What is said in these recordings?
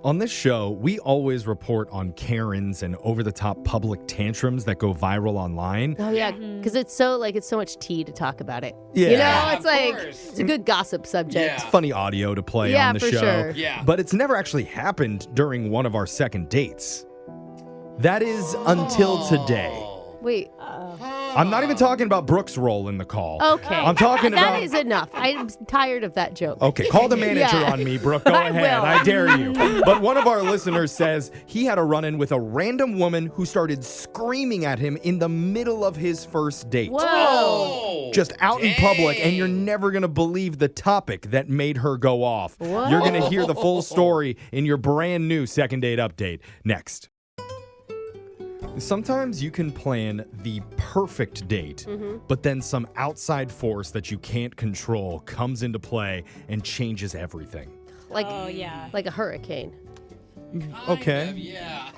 On this show, we always report on Karens and over-the-top public tantrums that go viral online. Oh, yeah, because it's so much tea to talk about it. Yeah. You know, it's like, course. it's a good gossip subject. Yeah. Funny audio to play Yeah, on the for show. sure. Yeah. But it's never actually happened during one of our second dates. That is until today. Wait, I'm not even talking about Brooke's role in the call. okay. I'm talking about... That is enough. I'm tired of that joke. Okay, call the manager Yeah. on me, Brooke. Go I ahead. will. I dare you. But one of our listeners says he had a run-in with a random woman who started screaming at him in the middle of his first date. Whoa. Oh, Just out in public, and you're dang. never going to believe the topic that made her go off. Whoa. You're going to hear the full story in your brand new second date update next. Sometimes you can plan the perfect date, but then some outside force that you can't control comes into play and changes everything. Like, Oh, yeah. like a hurricane. Okay. Kind of, yeah.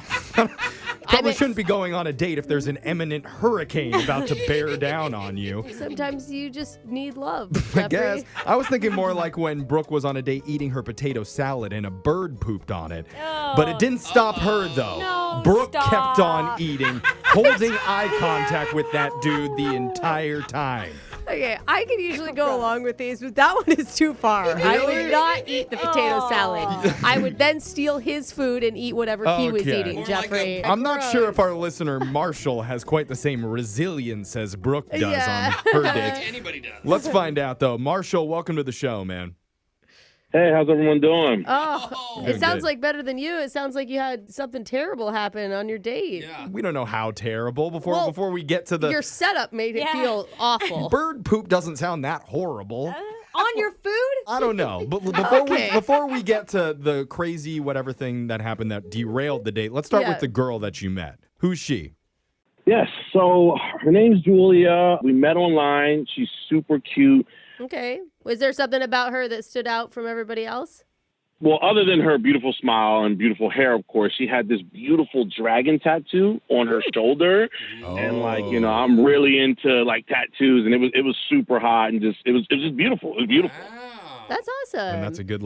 Probably shouldn't be going on a date if there's an imminent hurricane about to bear down on you. Sometimes you just need love, I Jeffrey. guess. I was thinking more like when Brooke was on a date eating her potato salad and a bird pooped on it. But it didn't stop her, though. No, Brooke stop. kept on eating, holding eye contact with that dude the entire time. Okay, I can usually go along with these, but that one is too far. I would not eat the potato salad. I would then steal his food and eat whatever he was Okay. eating, More like Jeffrey. a I'm not sure if our listener Marshall has quite the same resilience as Brooke does Yeah. on her dates. Anybody does. Let's find out, though. Marshall, welcome to the show, man. Hey, how's everyone doing? Oh, Good, it sounds good. like better than you. It sounds like you had something terrible happen on your date. Yeah. We don't know how terrible Well, before we get to the Your setup made it Yeah. feel awful. bird poop doesn't sound that horrible. On your food? I don't know. But Okay. before we get to the crazy whatever thing that happened that derailed the date, let's start Yeah. with the girl that you met. Who's she? Yes, so her name's Julia. We met online. She's super cute. Okay. Was there something about her that stood out from everybody else? Well, other than her beautiful smile and beautiful hair, of course, she had this beautiful dragon tattoo on her shoulder. And I'm really into tattoos, and it was super hot and it was just beautiful. It was beautiful. Wow. That's awesome. And that's a good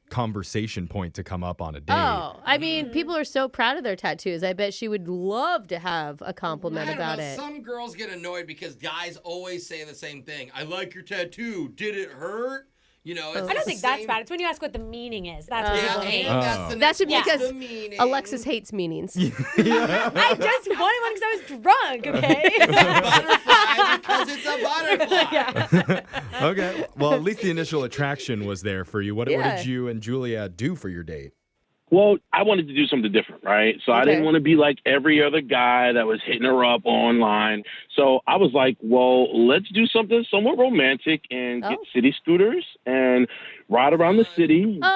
conversation point to come up on a date. Oh, I mean, people are so proud of their tattoos. I bet she would love to have a compliment I don't about know. it. Some girls get annoyed because guys always say the same thing. I like your tattoo. Did it hurt? You know, it's I don't the think that's same- bad. It's when you ask what the meaning is. That's what Yeah, people hate. and that's the That next should be what's because the meaning? Alexis hates meanings. I just wanted one because I was drunk, okay? Butterfly because it's a butterfly. Okay. Well, at least the initial attraction was there for you. What Yeah. did you and Julia do for your date? Well, I wanted to do something different, right? So I Okay. didn't want to be like every other guy that was hitting her up online. So I was like, well, let's do something somewhat romantic and get Oh. city scooters and ride around the city, Oh,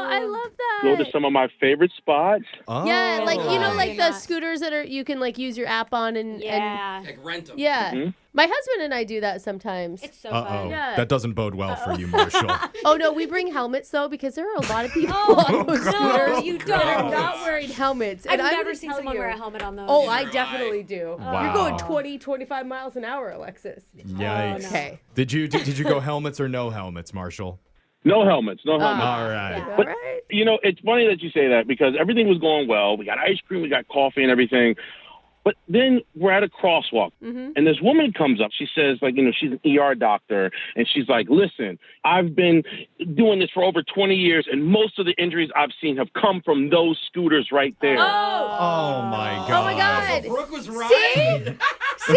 I love that. go to some of my favorite spots. Yeah, like Oh. like the Yeah. scooters that are you can use your app on and Yeah. Like rent them. yeah. Mhm. My husband and I do that sometimes. It's so Uh-oh. fun. Yeah. That doesn't bode well for you, Marshall. Oh no, we bring helmets though because there are a lot of people Oh, on those no, scooters you that are don't. not wearing helmets. I've And I'm never gonna seen tell someone you- wear a helmet on those. Oh, I Neither definitely I. do. Wow. You're going 20, 25 miles an hour, Alexis. Yikes. no. Okay. Did you go helmets or no helmets, Marshall? No helmets, no helmets. All right. Yeah. All right. You know, it's funny that you say that because everything was going well. We got ice cream, we got coffee and everything. But then we're at a crosswalk, and this woman comes up. She says, she's an ER doctor, and she's like, listen, I've been doing this for over 20 years, and most of the injuries I've seen have come from those scooters right there. Oh my god. Oh my God. Brooke was right. See?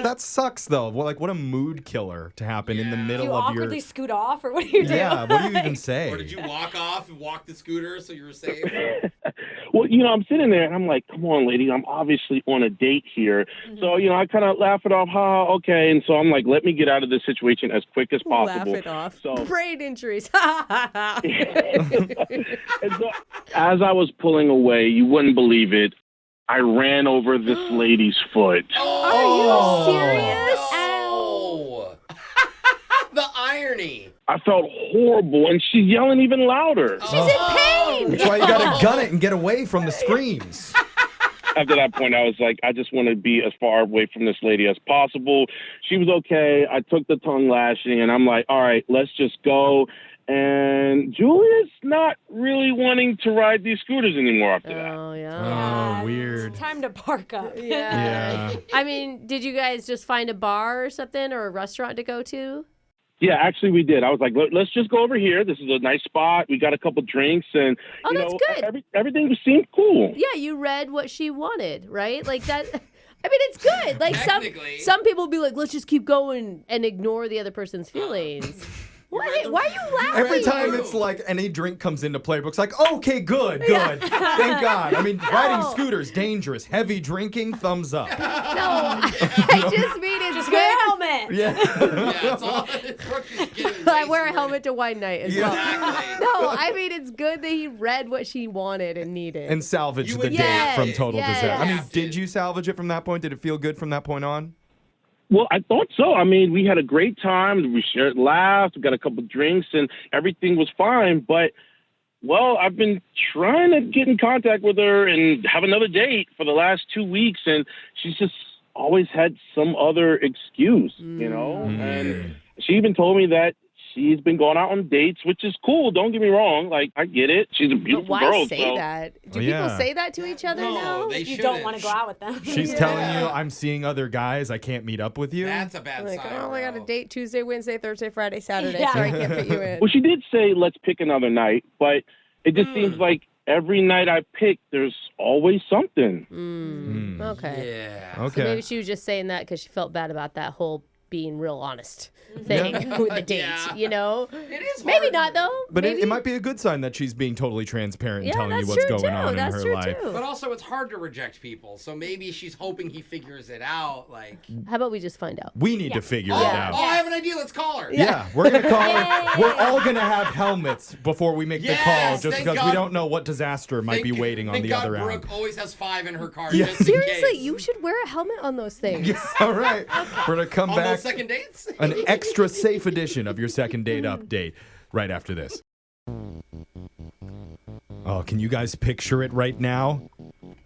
That sucks though. Well, what a mood killer to happen in the Do middle you of awkwardly your. scoot off, or what do you do? Yeah. What do you even say? Or did you walk off and walk the scooter so you were safe? Well, I'm sitting there, and I'm like, come on, lady, I'm obviously on a date here. So, I kind of laugh it off, okay. And so I'm like, let me get out of this situation as quick as possible. Laugh it off. So- Brain injuries. And so as I was pulling away, you wouldn't believe it, I ran over this lady's foot. Are you serious? Oh. The irony. I felt horrible, and she's yelling even louder. She's in pain. That's why you gotta gun it and get away from the screams. After that point, I was like, I just want to be as far away from this lady as possible. She was okay. I took the tongue lashing, and I'm like, all right, let's just go. And Julia's not really wanting to ride these scooters anymore after that. Oh, yeah. Oh, weird. It's time to park up. Yeah. I mean, did you guys just find a bar or something or a restaurant to go to? Yeah, actually we did. I was like, let's just go over here. This is a nice spot. We got a couple drinks and Oh, that's good. Everything seemed cool. Yeah, you read what she wanted, right? Like that. I mean, it's good. Like some people will be like, let's just keep going and ignore the other person's feelings. Why are you laughing? Every time it's like any drink comes into play, Brooke's like, okay, good. Thank God. I mean, riding scooters, dangerous. Heavy drinking, thumbs up. No, I just mean it's Just good. wear a helmet. Yeah, it's all. Brooke is getting I way wear a too helmet to wine night as well. Exactly. No, I mean, it's good that he read what she wanted and needed. And salvage You the would- date Yes, from total yes. disaster. I mean, Have did to. you salvage it from that point? Did it feel good from that point on? Well, I thought so. I mean, we had a great time. We shared laughs. We got a couple drinks, and everything was fine. But, well, I've been trying to get in contact with her and have another date for the last 2 weeks, and she's just always had some other excuse, you know? And she even told me that she's been going out on dates, which is cool. Don't get me wrong. Like, I get it. She's a But beautiful why girl. say so. that? Do Oh, people yeah. say that to each other No, now? they You shouldn't. don't want to go out with them. She's telling you, I'm seeing other guys. I can't meet up with you. That's a bad Like, sign. oh, I got a bro. date Tuesday, Wednesday, Thursday, Friday, Saturday. Yeah. Sorry, I can't fit you in. Well, she did say, let's pick another night, but it just seems like every night I pick, there's always something. Okay. Yeah. Okay. So maybe she was just saying that because she felt bad about that whole being real honest thing with the date, Yeah. you know? It is Maybe hard. not, though. But Maybe. it might be a good sign that she's being totally transparent and Yeah, telling you that's what's true, going too. on That's in her true, life. too. But also, it's hard to reject people. So maybe she's hoping he figures it out. Like, How about we just find out? We need to figure oh, it out. I have an idea. Let's call her. Yeah, we're gonna call her. We're all gonna have helmets before we make the call, Yes, just thank because we God. don't know what disaster might be waiting on Thank the God other Brooke end. always has 5 in her car. Yeah. Just in Seriously, case. you should wear a helmet on those things. Yeah, all right. We're gonna come On back. those second dates? An extra safe edition of your second date update right after this. Oh, can you guys picture it right now?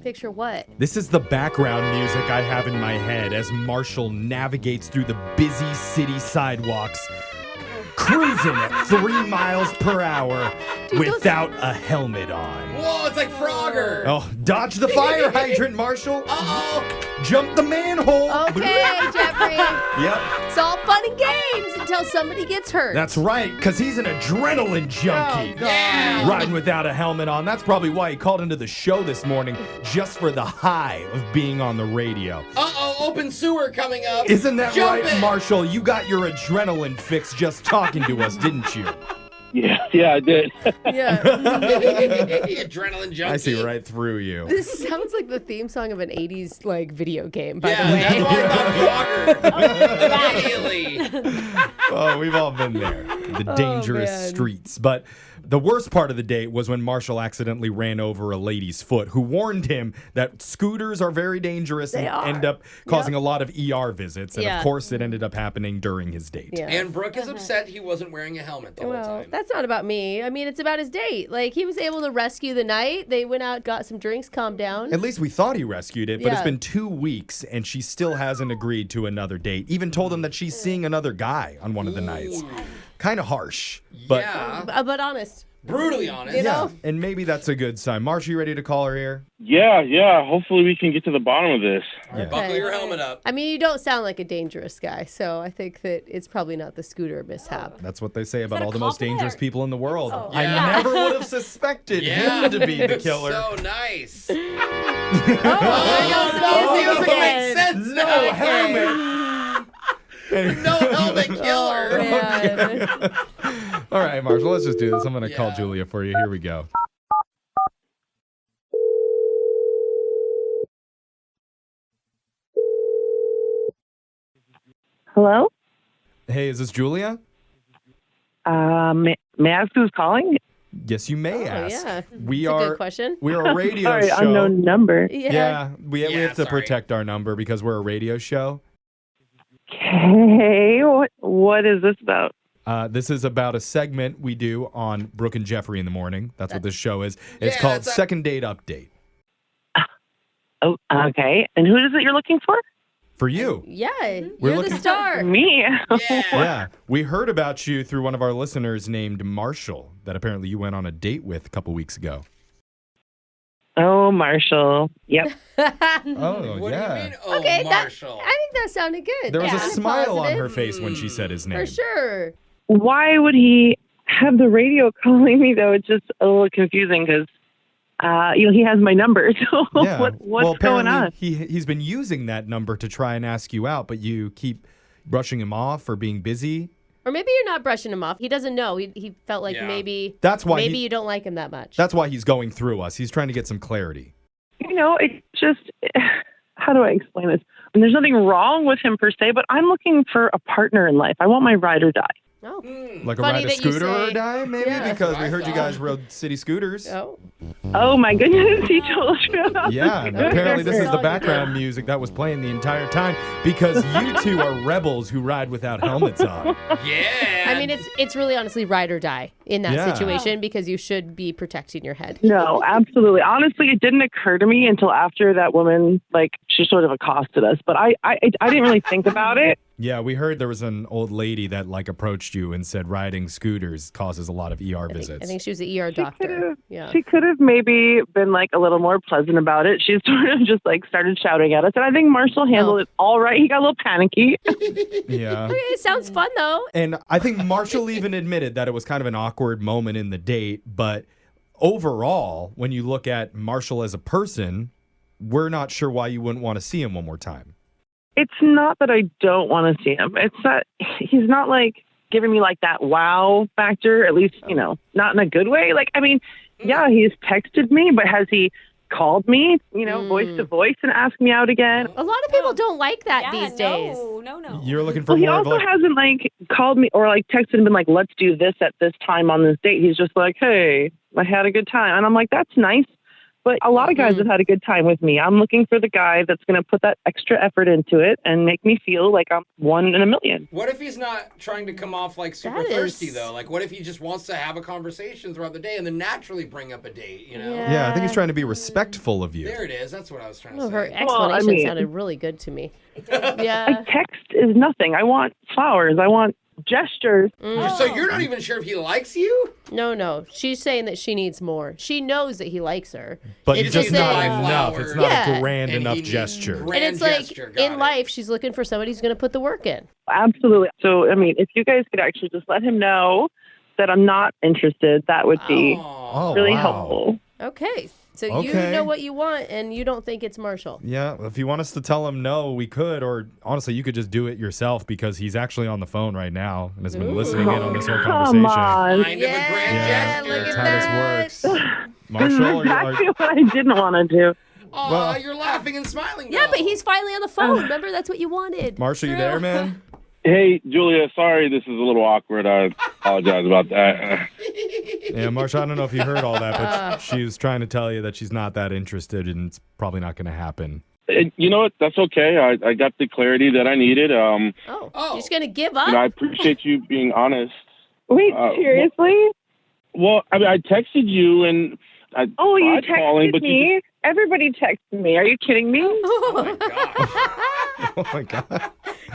Picture what? This is the background music I have in my head as Marshall navigates through the busy city sidewalks, cruising at 3 miles per hour without a helmet on. Whoa, it's like Frogger. Oh, dodge the fire hydrant, Marshall. Uh-oh. Jump the manhole. Okay, Jeffrey. Yep, It's all fun and games until somebody gets hurt. that's right, because he's an adrenaline junkie. Yeah. Riding without a helmet on. That's probably why he called into the show this morning, just for the high of being on the radio. Uh-oh, open sewer coming up. Isn't that Jump right, it. Marshall? You got your adrenaline fix just talking to us, didn't you? Yeah, I did. Yeah. Adrenaline junkie. I see right through you. This sounds like the theme song of an 80s like video game, by Yeah, the way. that's why I thought Frogger. Immediately. Oh, we've all been there. The dangerous man. streets. But the worst part of the date was when Marshall accidentally ran over a lady's foot who warned him that scooters are very dangerous They and are. end up causing a lot of ER visits. And Yeah. of course, it ended up happening during his date. Yeah. And Brooke is upset he wasn't wearing a helmet the whole Well, time. that's not about me. I mean, it's about his date. Like, he was able to rescue the night. They went out, got some drinks, calmed down. At least we thought he rescued it, but it's Yeah. been 2 weeks and she still hasn't agreed to another date. Even told him that she's seeing another guy on one of the nights. Kind of harsh, but yeah. But honest. Brutally honest. You yeah. know? And maybe that's a good sign. Marsh, you ready to call her here? Yeah. Hopefully we can get to the bottom of this. Yeah. Buckle your helmet up. I mean, you don't sound like a dangerous guy, so I think that it's probably not the scooter mishap. That's what they say about that a all the most compliment dangerous or- people in the world. I Yeah. never would have suspected Yeah. him to be the killer. So nice. Oh, I know some See, music this again. makes sense No now. helmet. No helmet killer. Oh, man. All right, Marshall, let's just do this. I'm going to call Yeah. Julia for you. Here we go. Hello? Hey, is this Julia? May I ask who's calling? Yes, you may Oh, ask. yeah. We That's a are good question. we're a radio Sorry, show. unknown number. Yeah, we Yeah, have to sorry. protect our number because we're a radio show. Okay, what is this about? This is about a segment we do on Brooke and Jeffrey in the morning. That's what this show is. It's Yeah, called it's a- Second Date Update. Oh, okay. And who is it you're looking for? for you. Yeah, We're you're looking- the star. Me? Yeah. We heard about you through one of our listeners named Marshall that apparently you went on a date with a couple weeks ago. Oh, Marshall. Yep. Oh, What yeah. do you mean, oh, Okay, Marshall? I think that sounded good. There was a Sounded smile on positive. her face when she said his name. For sure. Why would he have the radio calling me, though? It's just a little confusing because, he has my number. So Yeah. what's going on? He's been using that number to try and ask you out, but you keep brushing him off or being busy. Or maybe you're not brushing him off. He doesn't know. He felt like Yeah. maybe That's why you don't like him that much. That's why he's going through us. He's trying to get some clarity. It's just, how do I explain this? And there's nothing wrong with him per se, but I'm looking for a partner in life. I want my ride or die. Oh. Like a Funny ride a that you scooter or say- die, maybe? Yeah. Because That's what we I heard you thought. guys rode city scooters. Oh. Oh, my goodness. He told you. Yeah, and apparently this is the Solid. background music that was playing the entire time because you two are rebels who ride without helmets on. Yeah. I mean, it's really honestly ride or die in that Yeah. situation because you should be protecting your head. No, absolutely. Honestly, it didn't occur to me until after that woman, she sort of accosted us. But I didn't really think about it. Yeah, we heard there was an old lady that approached you and said riding scooters causes a lot of ER visits. I think she was an ER doctor. Yeah. She could have maybe been a little more pleasant about it. She sort of just started shouting at us. And I think Marshall handled it all right. He got a little panicky. Yeah. Okay, it sounds fun though. And I think Marshall even admitted that it was kind of an awkward moment in the date, but overall, when you look at Marshall as a person, we're not sure why you wouldn't want to see him one more time. It's not that I don't want to see him. It's that he's not giving me that wow factor, at least, not in a good way. Yeah, he's texted me, but has he called me, voice to voice and asked me out again? A lot of people don't like that Yeah, these days. No. You're looking for Well, he more of also hasn't called me or texted and been let's do this at this time on this date. He's just hey, I had a good time. And I'm that's nice. But a lot of guys have had a good time with me. I'm looking for the guy that's going to put that extra effort into it and make me feel like I'm one in a million. What if he's not trying to come off super That thirsty is- though? What if he just wants to have a conversation throughout the day and then naturally bring up a date? Yeah, I think he's trying to be respectful of you. There it is. That's what I was trying to Oh, her say. explanation sounded really good to me. Yeah. A text is nothing. I want flowers. I want gestures. So you're not even sure if he likes you? No. She's saying that she needs more. She knows that he likes her. But It's just just not buy enough. flowers. It's not Yeah. a grand And enough he needs gesture. grand And it's gesture. Got in it. life, she's looking for somebody who's going to put the work in. Absolutely. So, if you guys could actually just let him know that I'm not interested, that would be Aw. really wow. helpful. Okay. So you Okay. know what you want, and you don't think it's Marshall. Yeah, if you want us to tell him no, we could, or honestly, you could just do it yourself because he's actually on the phone right now and has been listening in on this whole Come conversation. on. Kind of a grand Yeah, gesture. look that's at how that. this works. This Marshall, is are exactly you, what I didn't want to do. Aw, Well- you're laughing and smiling. Yeah, though. but he's finally on the phone. Remember, that's what you wanted. Marshall, you there, man? Hey, Julia, sorry this is a little awkward. I apologize about that. Yeah, Marshall, I don't know if you heard all that, but she was trying to tell you that she's not that interested and it's probably not going to happen. You know what? That's okay. I got the clarity that I needed. Oh, you're just going to give up? I appreciate you being honest. Wait, seriously? Well, I texted you and I Oh, you tried calling, texted but me? Everybody texted me. Are you kidding me? Oh my gosh. Oh, my God.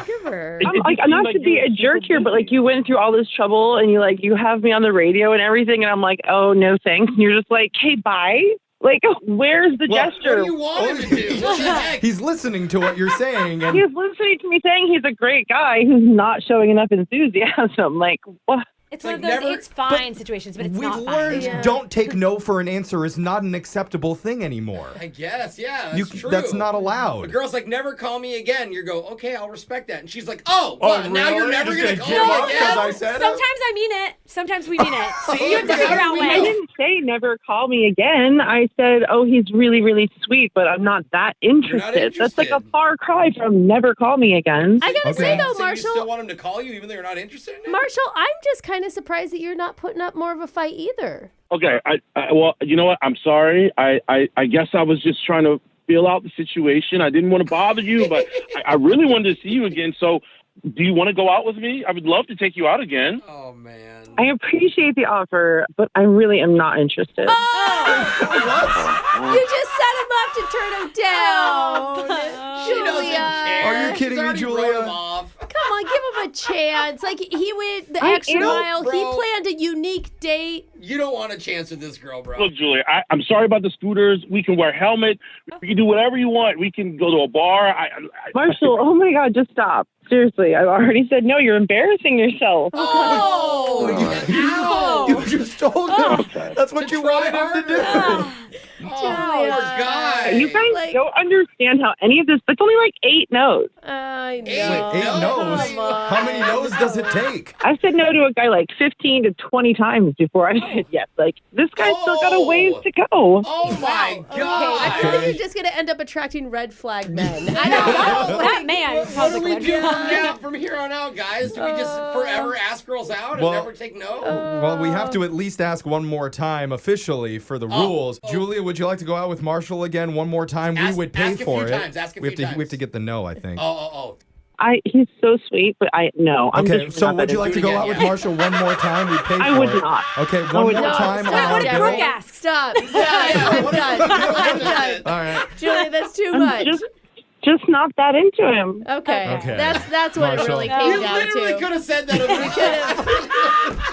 Give her. I'm not to be a jerk here, but you went through all this trouble and you have me on the radio and everything, and I'm oh, no thanks. And you're just hey, bye. Where's the Well, What gesture? do you want him to do? What the heck? He's listening to what you're saying. And He's listening to me saying he's a great guy who's not showing enough enthusiasm. What? It's Like one of those never- it's fine situations, but it's we've not learned fine. don't take no for an answer is not an acceptable thing anymore. I guess, yeah, that's true. That's not The allowed. girl's never call me again. You go, okay, I'll respect that. And she's like, oh, what? Now you're really? never Just going to gonna call give me up 'cause again? I said it? Sometimes I mean it. Sometimes we mean it. See? You have to figure out I when. didn't say never call me again. I said, oh, he's really, really sweet, but I'm not that interested. That's a interested. far cry from never call me again. I got to Okay. say, though, So you still Marshall, want him to call you even though you're not interested in it? Marshall, I'm just kind of surprised that you're not putting up more of a fight either. Okay, well, you know what? I'm sorry. I guess I was just trying to feel out the situation. I didn't want to bother you, but I really wanted to see you again. So do you want to go out with me? I would love to take you out again. Oh, man. I appreciate the offer, but I really am not interested. You just set him up to turn him down. She doesn't care. Are you kidding She's me, already Julia? wrote him off. Come on, give him a chance. Like, he went the I extra am, mile. He bro. planned a unique date. You don't want a chance with this girl, bro. Look, Julia, I'm sorry about the scooters. We can wear helmet. We can do whatever you want. We can go to a bar. Marshall, oh my God, just stop. Seriously, I've already said no. You're embarrassing yourself. Oh, You just told him. That's what you wanted him to do. poor guy. You guys Like- don't understand how any of this, that's only like 8 no's. I know. Wait, 8 no's? Come on. How many no's does it take? I've said no to a guy like 15 to 20 times before I said yes. Like, this guy's still got a ways to go. Oh, my Okay, God. I feel like you're just gonna end up attracting red flag men. I don't know. That man What sounds do like we a do red from here on out, guys? Do we just forever ask girls out and Well- never take no? Well, we have to at least ask one more time officially for the rules. Julia, would you like to go out with Marshall again one more time? We would pay ask a for few it. times, ask a we have few to we have times. to get the no, I think. Oh. He's so sweet, but no. I'm Okay, just so not would that you like to go again, out with yeah. Marshall one more time? We'd pay for it. I would not. Okay, I one would more not. time on Stop, our What if bill. Brooke asks? Stop. I'm done. I'm done. All right. Julie, that's too I'm much. just not that into him. Okay. Okay. That's what it Marshall. really You came down literally to. could have said that.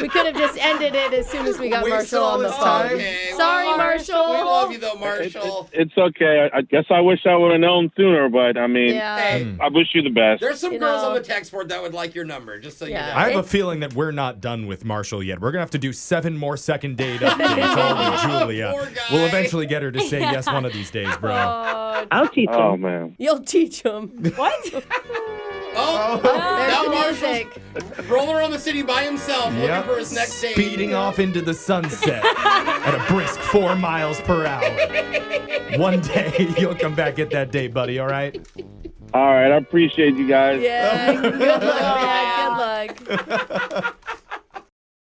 We could have just ended it as soon as we got Wasted Marshall all on the this phone. time. Okay, Sorry, well, Marshall. We love you, though, Marshall. It's okay. I guess I wish I would have known sooner, but I mean, Yeah. Hey, I wish you the best. there's some You girls know. on the text board that would like your number, just so Yeah. you know. I have a feeling that we're not done with Marshall yet. We're going to have to do 7 more second date updates on with Julia. Poor guy. We'll eventually get her to say yes one of these days, bro. Oh, I'll teach him. Oh, man. you'll teach him. What? Oh, There's now the Marshall's music. rolling around the city by himself, looking for his next date. Speeding off into the sunset at a brisk 4 miles per hour. One day you'll come back get that date, buddy, all right? All right. I appreciate you guys. Yeah. Good luck, man. Good luck.